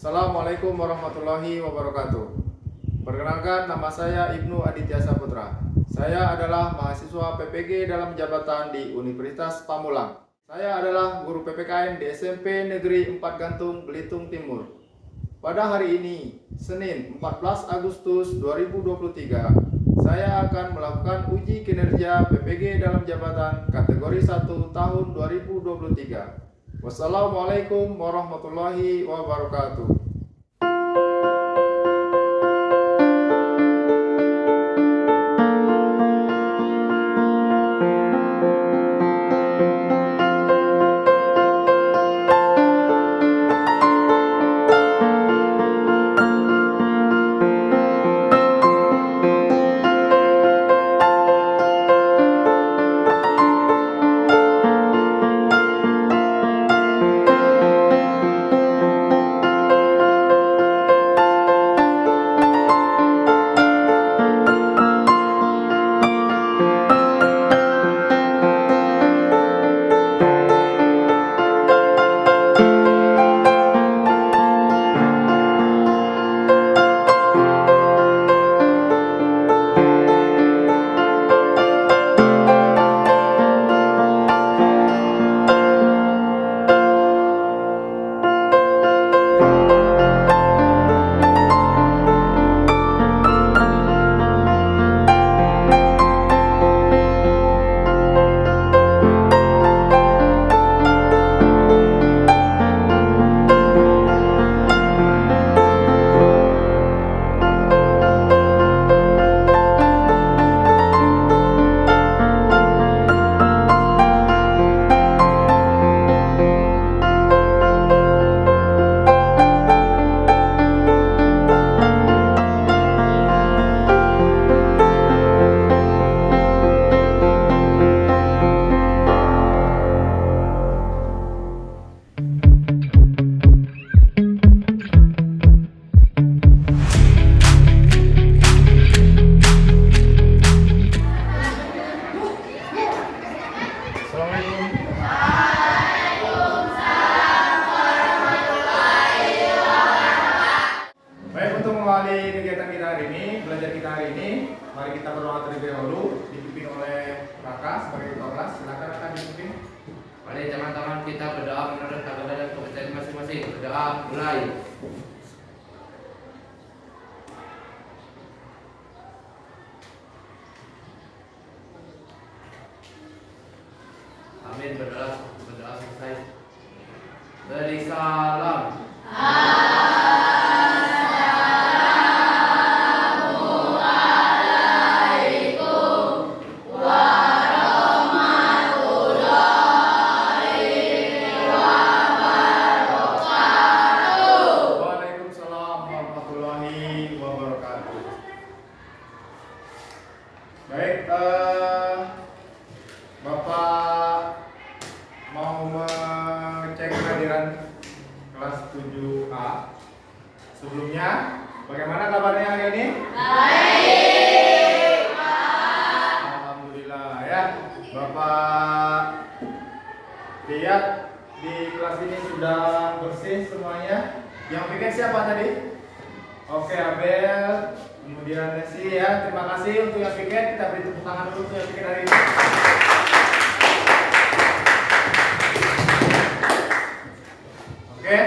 Assalamualaikum warahmatullahi wabarakatuh. Perkenalkan, nama saya Ibnu Aditya Saputra. Saya adalah mahasiswa PPG dalam jabatan di Universitas Pamulang. Saya adalah guru PPKN di SMP Negeri 4 Gantung, Belitung Timur. Pada hari ini, Senin 14 Agustus 2023, saya akan melakukan uji kinerja PPG dalam jabatan kategori 1 tahun 2023. Wassalamualaikum warahmatullahi wabarakatuh. Mengawali kegiatan kita hari ini, belajar kita hari ini, mari kita berdoa terlebih dahulu, dipimpin oleh Raka sebagai ketua kelas. Silakan Raka dipimpin. Mari teman-teman kita berdoa menurut agama dan kepercayaan masing-masing. Berdoa mulai. Amin. Berdoa selesai. Beri salam. Baik, Bapak mau mengecek kehadiran kelas 7A. Sebelumnya, bagaimana kabarnya hari ini? Baik, Pak. Alhamdulillah ya. Bapak lihat di kelas ini sudah bersih semuanya. Yang bikin siapa tadi? Oke, Abel. Kemudian Desi ya, terima kasih untuk yang piket. Kita beri tepuk tangan dulu untuk yang piket hari ini. Oke,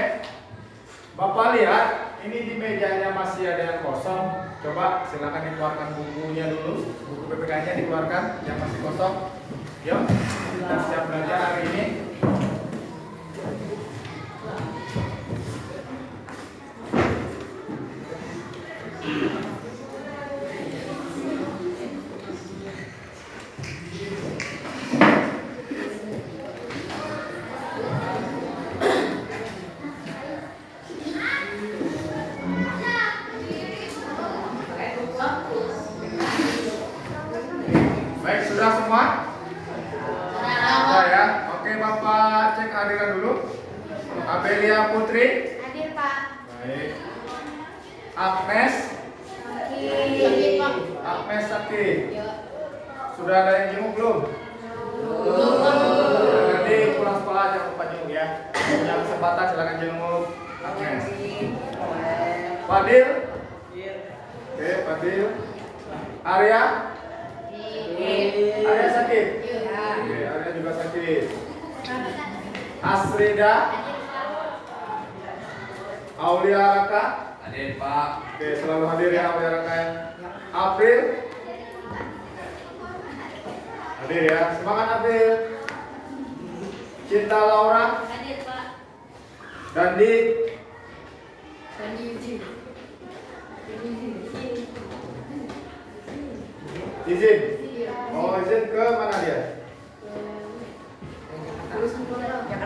Bapak lihat ini di mejanya masih ada yang kosong. Coba silakan dikeluarkan bukunya dulu, buku PPK-nya dikeluarkan yang masih kosong. Yuk, kita siap belajar hari ini. Baik, sudah semua? Sudah ya. Oke, Bapak cek kehadiran dulu. Abelia Putri. Hadir, Pak. Baik. Agnes. Hadir, Pak. Agnes Sakti. Sudah ada yang jenguk belum? Belum. Nanti pulang sekolah jangan lupa jenguk ya. Punya kesempatan silakan jenguk Agnes. Fadil. Oke, Fadil. Arya. Arya sakit. Oke, Arya juga sakit. Asrida. Aulia Raka. Hadir Pak. Oke, selalu hadir ya Aulia Raka. April. Hadir ya. Semangat April. Cinta Laura. Dandi. Izin. Oh, izin ke mana dia?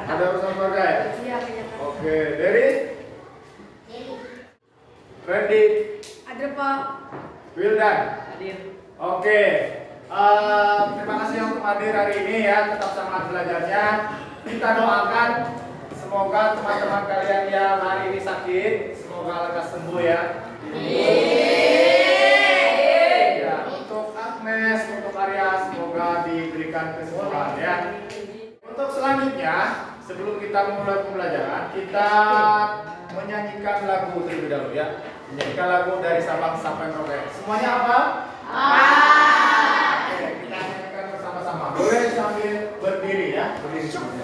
Ada urusan keluarga ya? Oke, Dery. Randy. Ada Pak. Wildan. Oke. Terima kasih untuk hadir hari ini ya. Tetap semangat belajarnya. Kita doakan semoga teman-teman kalian yang hari ini sakit semoga lekas sembuh ya. Ya, untuk Agnes, untuk Arya semoga diberikan kesembuhan ya. Untuk selanjutnya, sebelum kita memulai pembelajaran, kita menyanyikan lagu terlebih dahulu ya. Menyanyikan lagu dari Sabang sampai Merauke. Semuanya apa? Oke, kita nyanyikan bersama-sama. Boleh sambil berdiri ya, berdiri semuanya.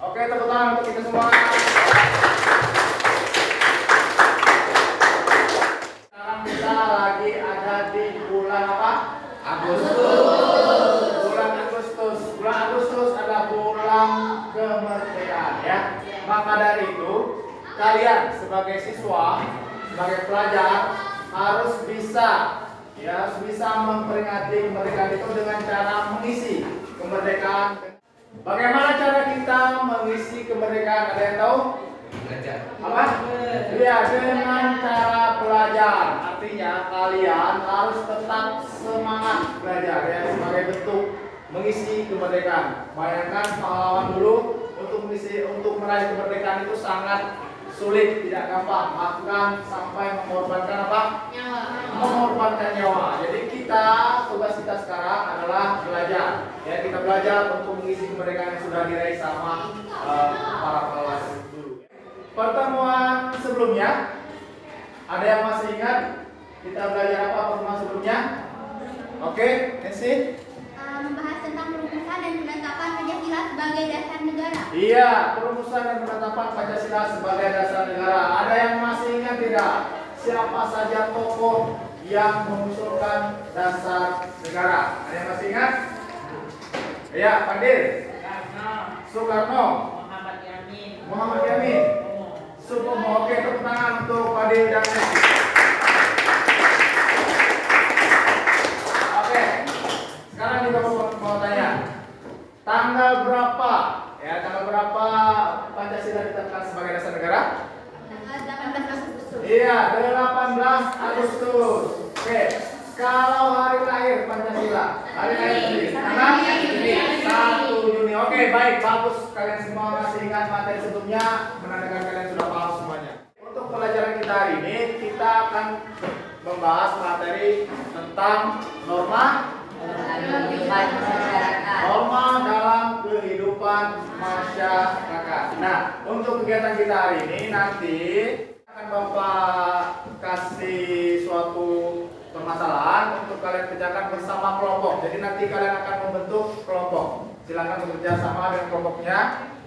Oke, tepuk tangan untuk kita semua. Sekarang kita lagi ada di bulan apa? Agustus. Bulan Agustus. Bulan Agustus adalah bulan kemerdekaan ya. Maka dari itu, kalian sebagai siswa, sebagai pelajar harus bisa memperingati kemerdekaan itu dengan cara mengisi kemerdekaan. Bagaimana cara kita mengisi kemerdekaan? Ada yang tahu? Belajar. Apa? Ya, dengan cara belajar. Artinya kalian harus tetap semangat belajar ya sebagai bentuk mengisi kemerdekaan. Bayangkan pahlawan dulu untuk meraih kemerdekaan itu sangat sulit, tidak gampang, bahkan sampai mengorbankan apa? Nyawa. Mengorbankan nyawa. Jadi tugas kita sekarang adalah belajar. Ya, kita belajar untuk mengisi kemerdekaan yang sudah diraih sama para pahlawan dulu. Pertemuan sebelumnya, ada yang masih ingat kita belajar apa pertemuan sebelumnya? Oke, Nancy? Membahas tentang perumusan dan penetapan Pancasila sebagai dasar negara. Iya, perumusan dan penetapan Pancasila sebagai dasar negara. Ada yang masih ingat tidak? Siapa saja tokoh yang mengusulkan dasar negara? Ada yang masih ingat? Iya, Pandir. Soekarno. Muhammad Yamin. Supomo. Oke, tepuk tangan untuk Pandir dan Nancy. Oke, sekarang juga mau tanya, tanggal berapa Pancasila ditetapkan sebagai dasar negara? Tanggal 18 Agustus. Iya, 18 Agustus. Oke, kalau hari lahir Pancasila, hari lahir sendiri, tanggal 1 Juni. Oke, baik, bagus. Kalian semua masih ingat materi sebelumnya, menandakan kalian sudah paham semuanya. Untuk pelajaran kita hari ini, kita akan membahas materi tentang norma dalam kehidupan masyarakat. Nah, untuk kegiatan kita hari ini nanti akan Bapak kasih suatu permasalahan untuk kalian kerjakan bersama kelompok. Jadi nanti kalian akan membentuk kelompok. Silakan bekerja sama dengan kelompoknya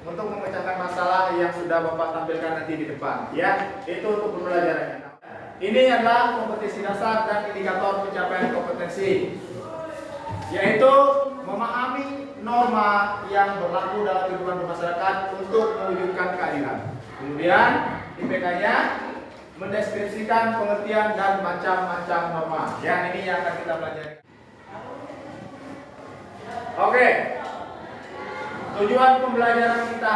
untuk memecahkan masalah yang sudah Bapak tampilkan nanti di depan. Ya, itu untuk pembelajarannya. Ini adalah kompetisi dasar dan indikator pencapaian kompetensi, yaitu memahami norma yang berlaku dalam kehidupan bermasyarakat untuk mewujudkan keadilan. Kemudian IPK-nya mendeskripsikan pengertian dan macam-macam norma. Ya, ini yang akan kita pelajari. Oke. Tujuan pembelajaran kita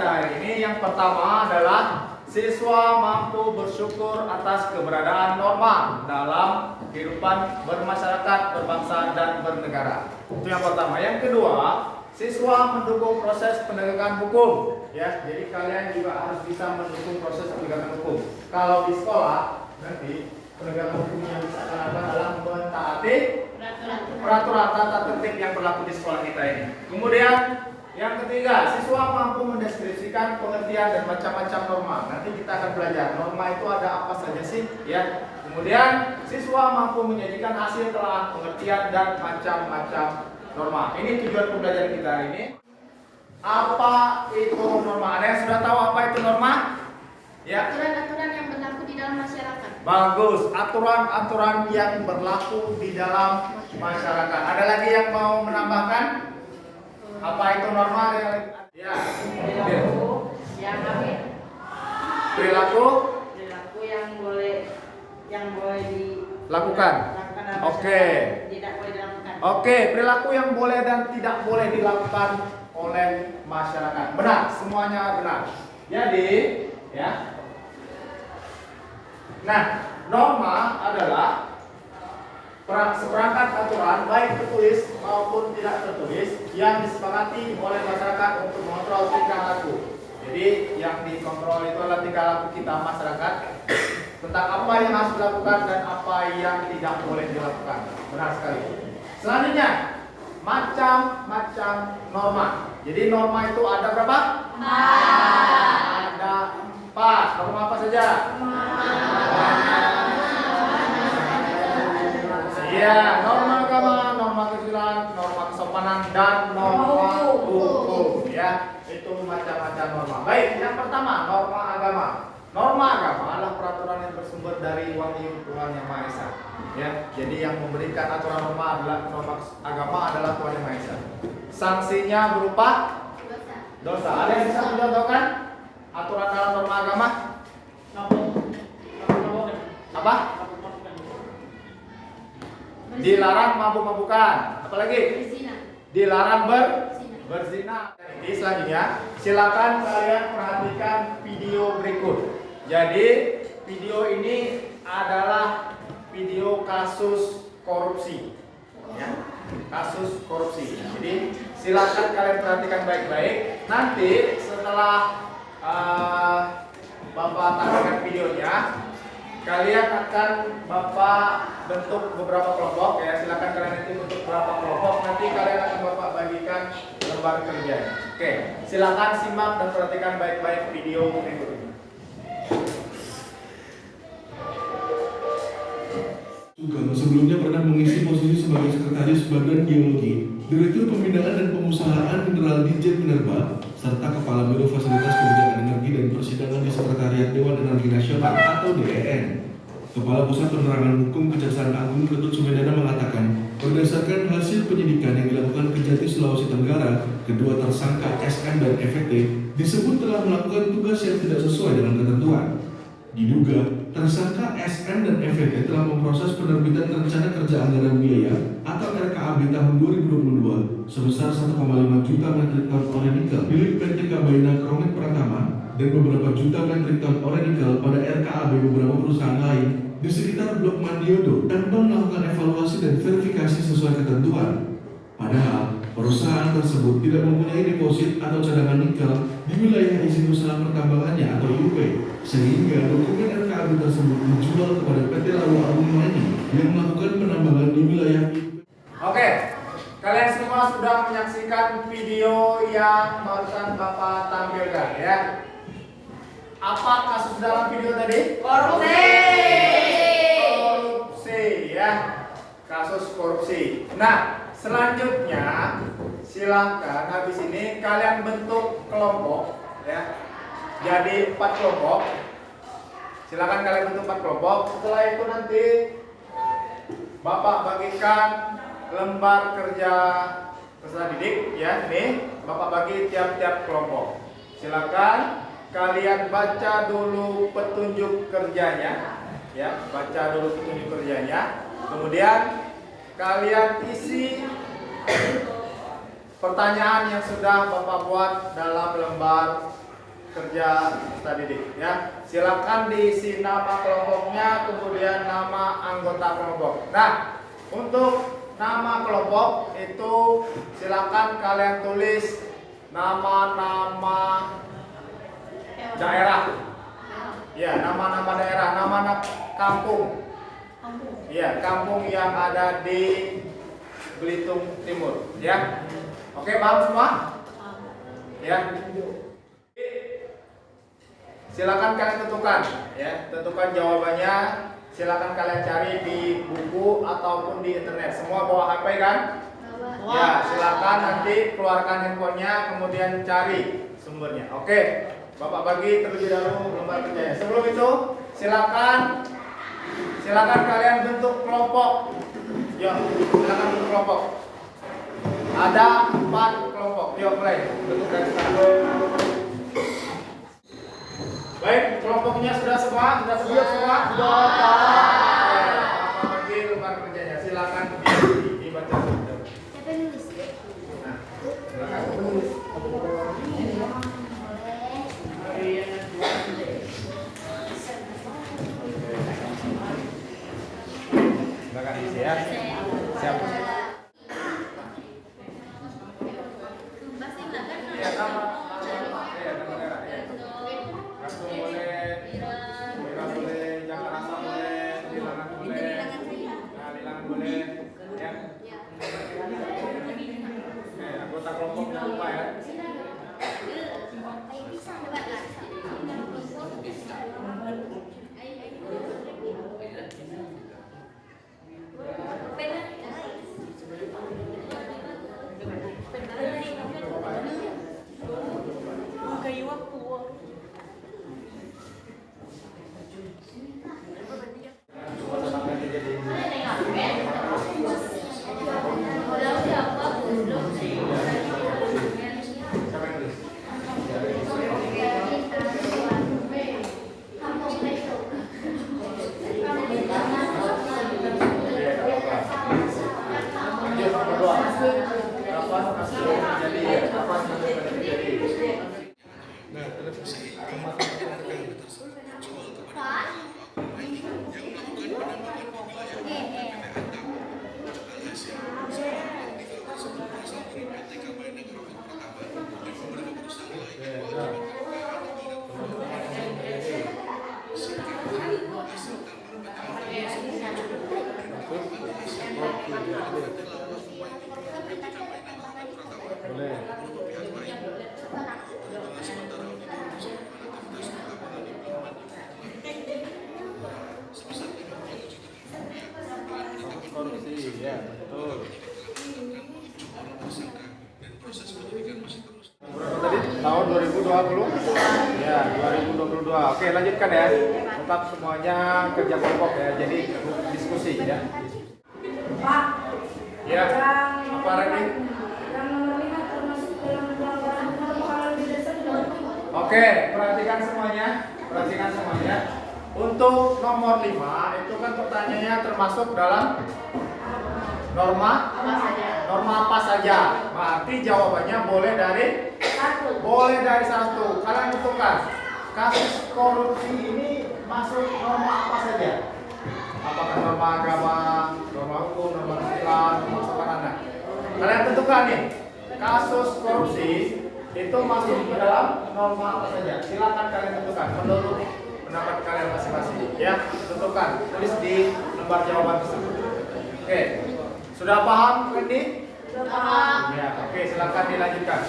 hari ini yang pertama adalah siswa mampu bersyukur atas keberadaan norma dalam kehidupan bermasyarakat, berbangsa, dan bernegara. Itu yang pertama. Yang kedua, siswa mendukung proses penegakan hukum. Ya, jadi kalian juga harus bisa mendukung proses penegakan hukum. Kalau di sekolah nanti penegakan hukum yang bisa dilakukan adalah mentaati peraturan tata tertib yang berlaku di sekolah kita ini. Kemudian yang ketiga, siswa mampu mendeskripsikan pengertian dan macam-macam norma. Nanti kita akan belajar norma itu ada apa saja sih, ya. Kemudian siswa mampu menyajikan hasil telah pengertian dan macam-macam norma. Ini tujuan pembelajaran kita hari ini. Apa itu norma? Ada yang sudah tahu apa itu norma? Ya. Aturan-aturan yang berlaku di dalam masyarakat. Bagus, aturan-aturan yang berlaku di dalam masyarakat. Ada lagi yang mau menambahkan? Apa itu norma? Ya. Perilaku yang Perilaku yang boleh lakukan. Oke. Tidak boleh dilakukan. Oke, perilaku yang boleh dan tidak boleh dilakukan oleh masyarakat. Benar, semuanya benar. Jadi, ya. Nah, norma adalah seperangkat aturan baik tertulis maupun tidak tertulis yang disepakati oleh masyarakat untuk mengontrol tingkah laku. Jadi yang dikontrol itu adalah tingkah laku kita masyarakat tentang apa yang harus dilakukan dan apa yang tidak boleh dilakukan. Benar sekali. Selanjutnya, macam-macam norma. Jadi norma itu ada berapa? 4. Ada 4. Norma apa saja? Ya, norma agama, norma kesusilaan, norma kesopanan, dan norma hukum. Ya, itu macam-macam norma. Baik, yang pertama norma agama. Norma agama adalah peraturan yang bersumber dari wahyu Tuhan Yang Maha Esa. Ya, jadi yang memberikan aturan norma agama adalah Tuhan Yang Maha Esa. Sanksinya berupa dosa. Ada yang bisa mencontohkan aturan dalam norma agama? Apa? Dilarang mabuk-mabukan. Apalagi? Berzina. Dilarang berzina. Ini selanjutnya, silakan kalian perhatikan video berikut. Jadi video ini adalah video kasus korupsi. Ya, kasus korupsi. Jadi silakan kalian perhatikan baik-baik. Nanti setelah Bapak tampilkan videonya, kalian akan Bapak bentuk beberapa kelompok, ya. Silakan kalian nanti bentuk beberapa kelompok. Nanti kalian akan Bapak bagikan lembar kerja. Oke, silakan simak dan perhatikan baik-baik video berikut ini. Sugeng sebelumnya pernah mengisi posisi sebagai Sekretaris Badan Geologi, Direktur Pembinaan dan Pengusahaan Mineral Ditjen Minerba, serta Kepala Biro Fasilitas Kebijakan Energi dan Persidangan di Sekretariat Dewan Energi Nasional atau DEN. Kepala Pusat Penerangan Hukum Kejaksaan Agung Ketut Sumedana mengatakan, berdasarkan hasil penyidikan yang dilakukan Kejati Sulawesi Tenggara, kedua tersangka SM dan FT disebut telah melakukan tugas yang tidak sesuai dengan ketentuan. Diduga, tersangka SM dan FT telah memproses penerbitan Rencana Kerja Anggaran Biaya atau RKAB tahun 2022 sebesar 1,5 juta metrik ton ore nikel milik PT Kabaina Krongit Pratama dan beberapa juta metrik ton ore nikel pada RKAB beberapa perusahaan lain di sekitar Blok Mandiodo tanpa melakukan evaluasi dan verifikasi sesuai ketentuan. Padahal, perusahaan tersebut tidak mempunyai deposit atau cadangan nikel di wilayah izin usaha pertambangannya atau IUP, sehingga dokumen RKAB tersebut dijual kepada PT Lawu Agung Mani yang melakukan penambangan di wilayah IUP. Oke, kalian semua sudah menyaksikan video yang barusan Bapak tampilkan, ya. Apa kasus dalam video tadi? Korupsi, ya. Kasus korupsi. Nah, selanjutnya silakan habis ini kalian bentuk kelompok, ya. Jadi 4 kelompok. Silakan kalian bentuk 4 kelompok. Setelah itu nanti Bapak bagikan lembar kerja peserta didik, ya. Nih, Bapak bagi tiap-tiap kelompok. Silakan kalian baca dulu petunjuk kerjanya, ya. Baca dulu petunjuk kerjanya. Kemudian kalian isi pertanyaan yang sudah Bapak buat dalam lembar kerja peserta didik ya. Silakan diisi nama kelompoknya, kemudian nama anggota kelompok. Nah, untuk nama kelompok itu silakan kalian tulis nama-nama daerah. Ya, nama-nama daerah, nama-nama kampung. Ya, kampung yang ada di Belitung Timur, ya. Oke, paham semua? Ya. Silakan kalian tentukan, ya. Tentukan jawabannya. Silakan kalian cari di buku ataupun di internet. Semua bawa HP kan? Ya, silakan nanti keluarkan handphonenya, kemudian cari sumbernya. Oke, Bapak bagi terlebih dahulu lembar kerjanya. Sebelum itu, silakan kalian bentuk kelompok. Yuk, silakan bentuk kelompok. Ada 4 kelompok. Yuk, mulai bentuk dari sekarang. Baik, kelompoknya sudah semua? Sudah siap semua? Sudah. Bapak bagi lembar kerjanya. Silakan dibaca. Siapa yang nulis? Nah, silakan. Silakan isi ya. Siap. Ya, nama daerah ya. Langsung boleh, Mira boleh, Jakarta boleh, Bilangan boleh, nah Bilangan boleh, ya. Oke, anggota kelompok jangan lupa ya. Nah, televisi Boleh. Korupsi, ya betul. Tadi tahun 2020? Ya, 2022. Oke, lanjutkan ya. Tetap semuanya kerja kelompok ya. Jadi diskusi ya. Pak. Ya. Apa Reni? Yang nomor 5 termasuk dalam pelanggaran kalau di desa sudah. Oke, perhatikan semuanya. Perhatikan semuanya. Untuk nomor 5 itu kan pertanyaannya termasuk dalam norma apa saja. Berarti jawabannya boleh dari satu. Kalian tentukan kasus korupsi ini masuk norma apa saja? Apakah norma agama, norma hukum, norma sosial, norma anak? Kalian tentukan nih, kasus korupsi itu masuk ke dalam norma apa saja? Silakan kalian tentukan menurut pendapat kalian masing-masing. Ya, tentukan, tulis di lembar jawaban tersebut. Oke, sudah paham, Randy? Sudah paham. Ya, oke, silakan dilanjutkan.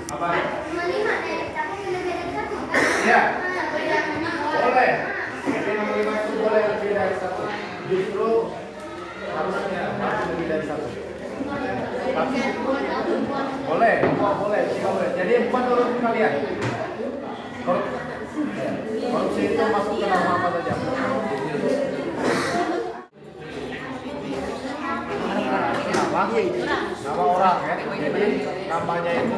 Apa? Ya, boleh. Jadi nomor 5 itu boleh lebih dari satu. Justru harusnya harus lebih dari satu. Boleh, boleh, tiga boleh. Jadi menurut kalian korupsi itu masuk ke norma apa saja? Nama orang ya. Jadi namanya itu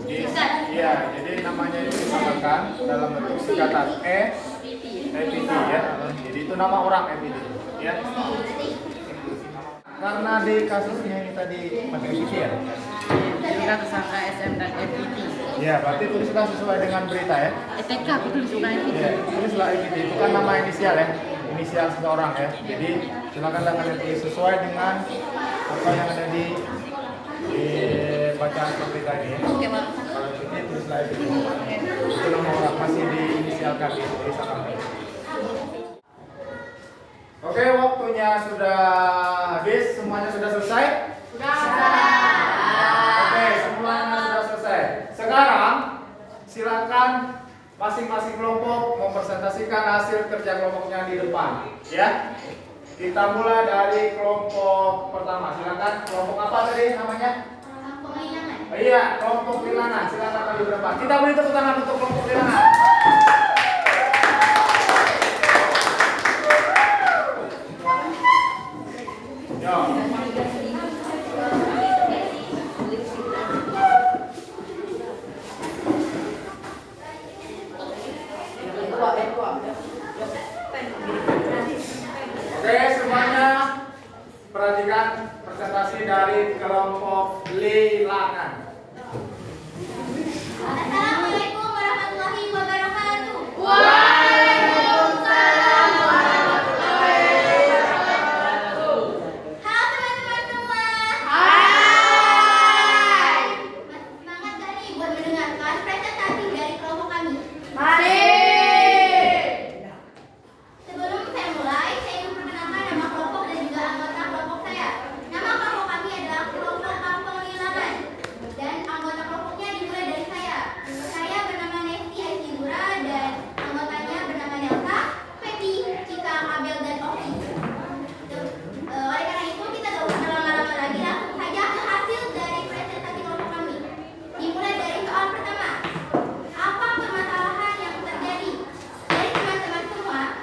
jadi namanya itu disamakan dalam bentuk singkatan EPT ya. Jadi itu nama orang EPT ya. Karena di kasusnya ini tadi pakai EPT ya. Jadi kan tersangka SM dan FPT. Ya, berarti tulislah sesuai dengan berita ya. ETK aku tulis bukan FPT. Ya, tulislah EPT itu kan nama inisial ya. Inisial seseorang ya. Jadi silakanlah kalian tulis sesuai dengan apa yang ada di bacaan berita ini. Oke, Pak. Kalau ini tulislah EPT. Itu nama orang masih diinisialkan di tulisan. Oke, waktunya sudah habis. Semuanya sudah selesai? Sudah. Oke, semuanya sudah selesai. Sekarang silakan masing-masing kelompok mempresentasikan hasil kerja kelompoknya di depan, ya. Kita mulai dari kelompok pertama. Silakan. Kelompok apa tadi namanya? Pengilangan. Iya, kelompok bilangan. Silakan maju ke depan. Kita beri tepuk tangan untuk kelompok bilangan. Yo. Oke, semuanya perhatikan presentasi dari kelompok bilangan. Assalamualaikum warahmatullahi wabarakatuh. Halo teman-teman semua. Masih semangat gak nih buat mendengarkan presentasi dari kelompok kami? Sebelum saya mulai, saya ingin perkenalkan nama kelompok dan juga anggota kelompok saya. Nama kelompok kami adalah kelompok pengilangan. Dan anggota kelompoknya dimulai dari saya. Saya bernama Nesti Aisyura dan anggotanya bernama Nelsa, Pepi, Cika, Abel, dan Oki. Oleh karena itu, kita gak usah lama-lama lagi, langsung saja ke hasil dari presentasi kelompok kami. Dimulai dari soal pertama. Apa permasalahan yang terjadi? Dari teman-teman semua,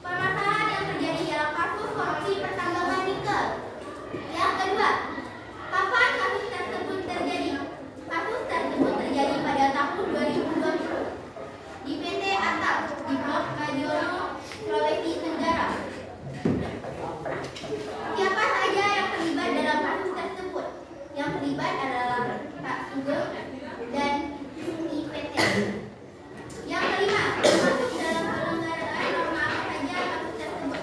permasalahan yang terjadi ialah kasus korupsi pertambangan nikel. Yang kedua, kapan kasus tersebut terjadi? Kasus tersebut terjadi pada tahun 2020 di PT Atap di Blok Madiono, Sulawesi Tenggara. Siapa saja yang terlibat dalam kasus tersebut? Yang terlibat adalah Pak Sugeng dan IPT. Yang kelima, termasuk dalam pelanggaran norma apa saja kasus tersebut?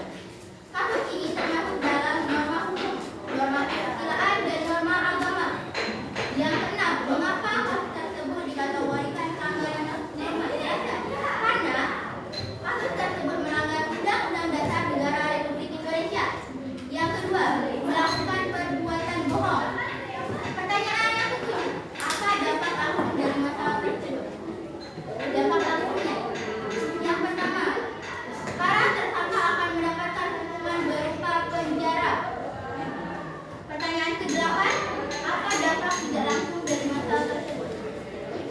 Kasus ini termasuk dalam norma hukum, norma kesusilaan, dan norma agama. Yang keenam, mengapa kasus tersebut dikategorikan pelanggaran norma dasar? Karena kasus tersebut melanggar Undang-Undang Dasar Negara Republik Indonesia. Yang kedua, melakukan perbuatan bohong. Pertanyaan yang ketujuh, apa dampak langsung dari masalah tersebut? Dampak langsungnya, yang pertama, para tersangka akan mendapatkan hukuman berupa penjara. Pertanyaan ke-8, apa dampak tidak langsung dari masalah tersebut?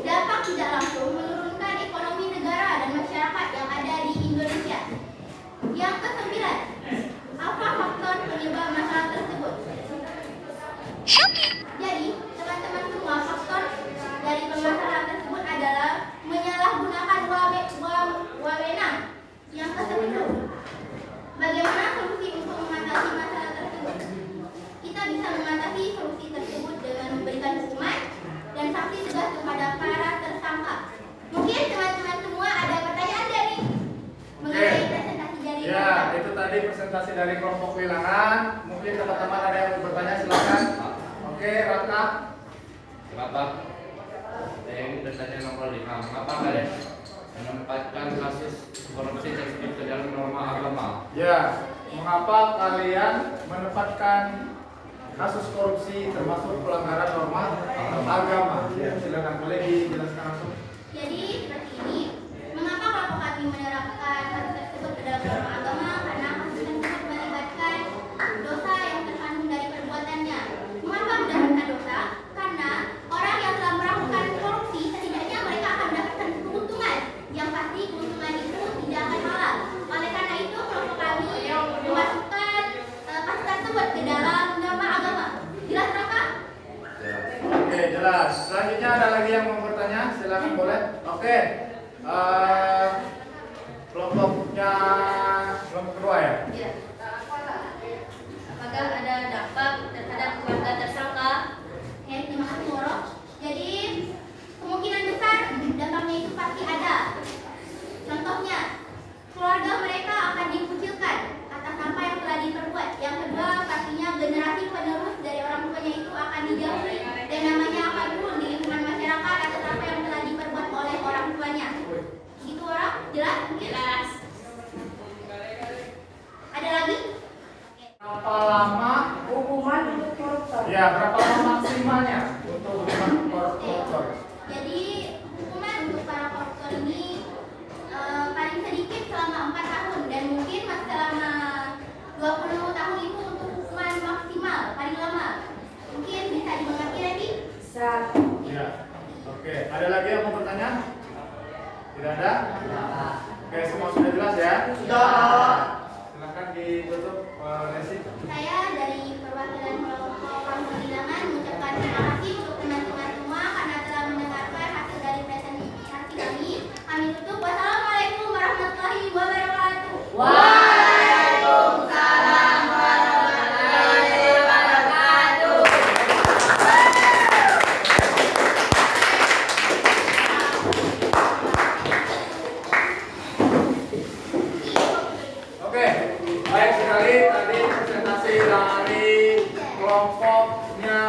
Dampak tidak langsung menurunkan ekonomi negara dan masyarakat yang ada di Indonesia. Yang ke-9, apa faktor penyebab masalah tersebut? Jadi, teman-teman semua, faktor dari permasalahan tersebut adalah menyalahgunakan wewenang. Yang ke-10, bagaimana solusi untuk mengatasi masalah tersebut? Kita bisa mengatasi solusi tersebut dengan memberikan hukuman dan sanksi tegas kepada para tersangka. Mungkin teman-teman semua ada pertanyaan dari mengenai presentasi dari Ya, itu tadi presentasi dari kelompok bilangan. Mungkin teman-teman ada yang mau bertanya, silakan. Oke, Raka. Kenapa? Saya ingin bertanya nomor 5. Mengapa kalian menempatkan kasus korupsi tersebut ke dalam norma agama? Ya, mengapa kalian menempatkan kasus korupsi termasuk pelanggaran norma agama? Ya, silakan, boleh dijelaskan langsung. Jadi seperti ini, mengapa kelompok kami menerapkan kasus tersebut ke dalam norma agama? Karena kasus tersebut melibatkan dosa yang terkandung dari perbuatannya. Mengapa mendapatkan dosa? Karena orang yang telah melakukan selanjutnya ada lagi yang mau bertanya? Silakan boleh. Oke. Kelompoknya kelompok kedua ya? Ya. Apakah ada dampak terhadap keluarga tersangka? Oke, terima kasih Moro. Jadi kemungkinan besar dampaknya itu pasti ada. Contohnya, keluarga mereka akan dikucilkan atas apa yang telah diperbuat. Yang kedua, pastinya generasi penerus dari orang tuanya itu akan dijauhi dan namanya akan turun di lingkungan masyarakat atas apa yang telah diperbuat oleh orang tuanya. Gitu orang? Jelas? Jelas. Ada lagi? Berapa lama Hukuman untuk koruptor. ya, berapa lama maksimalnya untuk hukuman koruptor? Jadi hukuman untuk para koruptor ini paling sedikit selama 4 tahun dan mungkin selama 20 tahun itu untuk hukuman maksimal paling lama. Mungkin bisa dimengerti lagi? Bisa. Ya. Oke, ada lagi yang mau bertanya? Tidak ada? Oke, semua sudah jelas ya? Sudah. Silakan ditutup Lesi. Saya dari perwakilan kelompok kaum kehilangan mengucapkan terima kasih untuk teman-teman semua karena telah mendengarkan hasil dari presentasi kami. Kami tutup. Wassalamualaikum warahmatullahi wabarakatuh. Waalaikumsalam warahmatullahi wabarakatuh. Oke, baik sekali tadi presentasi dari kelompoknya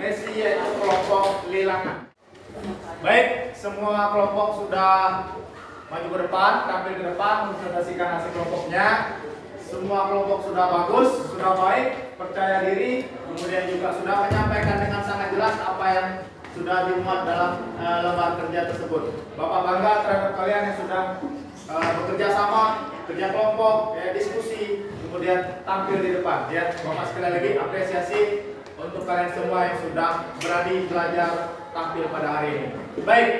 Lesi yaitu kelompok Lilangan. Baik, semua kelompok sudah maju ke depan, tampil ke depan mempresentasikan hasil kelompoknya. Semua kelompok sudah bagus, sudah baik, percaya diri, kemudian juga sudah menyampaikan dengan sangat jelas apa yang sudah dimuat dalam lembar kerja tersebut. Bapak bangga terhadap kalian yang sudah bekerja sama, kerja kelompok, ya, diskusi, kemudian tampil di depan. Ya, Bapak sekali lagi apresiasi untuk kalian semua yang sudah berani belajar tampil pada hari ini. Baik,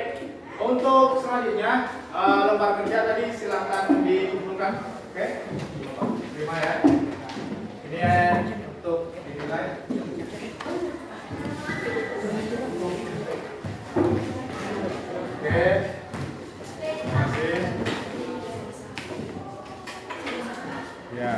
untuk selanjutnya lembar kerja tadi silakan dikumpulkan. Oke, terima ya. Ini untuk dinilai. Oke, terima kasih. Ya.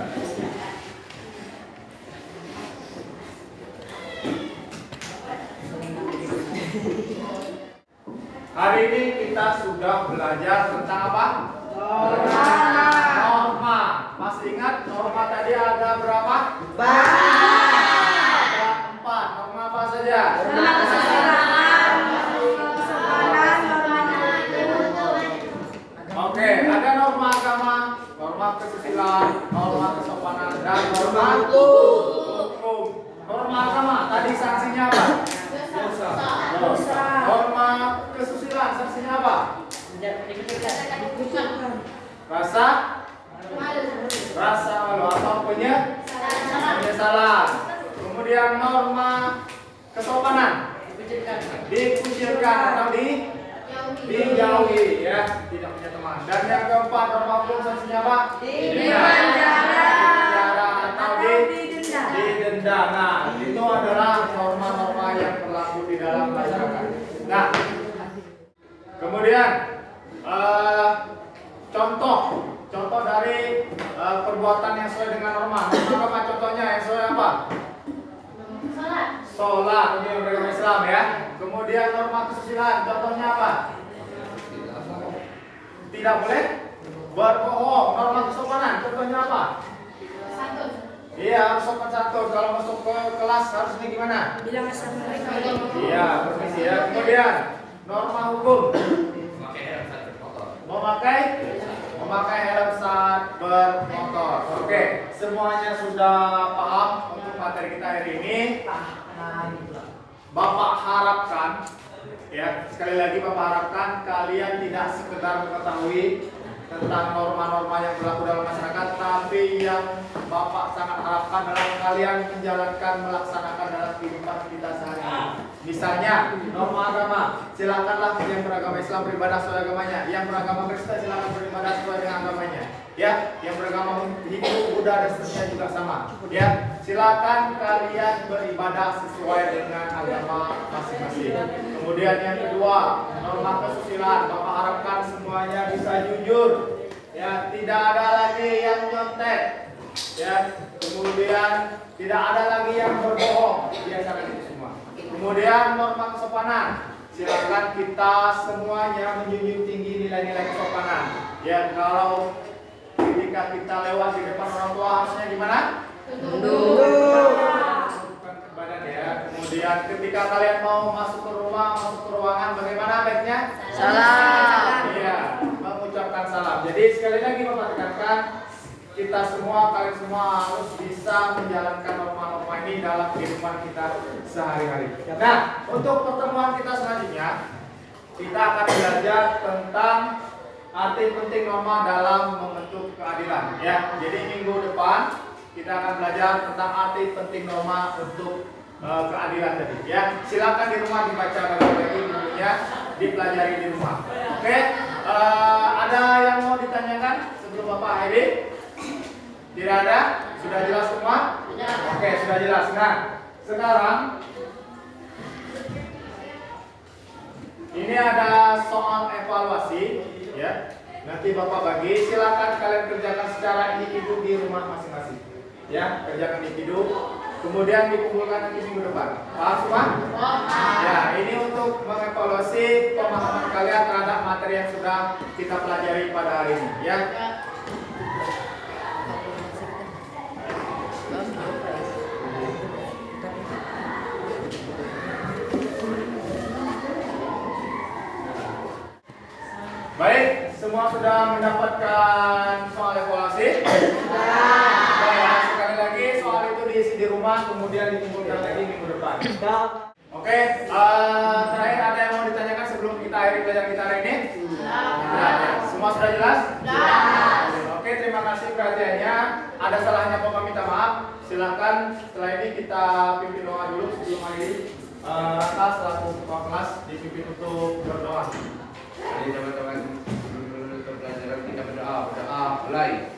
Hari ini kita sudah belajar tentang apa? Norma. Masih ingat norma tadi ada berapa? Ada 4. Norma apa saja? Oke, ada norma agama, norma kesusilaan, norma kesopanan, dan norma hukum. Norma agama tadi sanksinya apa? Dosa. Norma kesusilaan sanksinya apa? Rasa malu atau penyesalan. Kemudian norma kesopanan dikucilkan atau dijauhi, ya, tidak punya teman. Dan yang keempat norma hukum sanksinya apa? Dipenjara atau didenda. Nah, itu adalah norma-norma yang berlaku di dalam masyarakat. Nah, kemudian contoh dari perbuatan yang sesuai dengan norma. Apa contohnya yang sesuai apa? Sholat ini yang beragama Islam ya. Kemudian norma kesusilaan contohnya apa? Tidak boleh berbohong. Norma kesopanan contohnya apa? Iya, harus sopan santun. Kalau masuk ke kelas harusnya gimana? Bilang assalamualaikum. Iya, permisi ya. Kemudian norma hukum memakai helm saat bermotor. Oke, semuanya sudah paham untuk materi kita hari ini. Bapak harapkan, ya, sekali lagi Bapak harapkan kalian tidak sekedar mengetahui tentang norma-norma yang berlaku dalam masyarakat, tapi yang Bapak sangat harapkan adalah kalian menjalankan, melaksanakan dalam kehidupan kita sehari-hari. Misalnya, norma agama, silakanlah yang beragama Islam beribadah sesuai agamanya, yang beragama Kristen silakan beribadah sesuai dengan agamanya, ya, yang beragama Hindu, Buddha dan seterusnya juga sama, ya. silakan kalian beribadah sesuai dengan agama masing-masing. Kemudian yang kedua, norma kesusilaan. Bapak harapkan semuanya bisa jujur. Ya, tidak ada lagi yang nyontek. Ya, kemudian tidak ada lagi yang berbohong. Biasakan itu semua. Kemudian norma kesopanan. Silakan kita semuanya menjunjung tinggi nilai-nilai kesopanan. Ya, kalau ketika kita lewat di depan orang tua harusnya gimana? Tunduk. Bukan ke badan ya. Kemudian ketika kalian mau masuk ke rumah, masuk ke ruangan, bagaimana baiknya? Salam. Iya, mengucapkan salam. Jadi sekali lagi Bapak tekankan, kita semua, kalian semua harus bisa menjalankan norma-norma ini dalam kehidupan kita sehari-hari. Nah, untuk pertemuan kita selanjutnya, kita akan belajar tentang arti penting norma dalam membentuk keadilan. Ya, jadi minggu depan kita akan belajar tentang arti penting norma untuk keadilan tadi. Ya, silakan di rumah dibaca lagi bukunya, dipelajari di rumah. Oke, ada yang mau ditanyakan sebelum Bapak akhiri? Tidak ada? Sudah jelas semua? Sudah. Oke, sudah jelas. Nah, sekarang ini ada soal evaluasi, ya. Nanti Bapak bagi, silakan kalian kerjakan secara individu di rumah masing-masing. Ya, kerjakan individu. Kemudian dikumpulkan nanti minggu depan. Paham semua? Ya, ini untuk mengevaluasi pemahaman kalian terhadap materi yang sudah kita pelajari pada hari ini. Ya. Baik, semua sudah mendapatkan soal evaluasi? Ya, sekali lagi soal itu diisi di rumah, kemudian dikumpulkan lagi minggu depan. Oke, terakhir ada yang mau ditanyakan sebelum kita akhiri pelajaran kita hari ini? Ya. Semua sudah jelas? Oke, terima kasih perhatiannya. Ada salahnya Bapak minta maaf. Silakan setelah ini kita pimpin doa dulu sebelum akhiri. Rata selaku ketua kelas dipimpin untuk berdoa. Jadi teman-teman, untuk pelajaran kita berdoa mulai.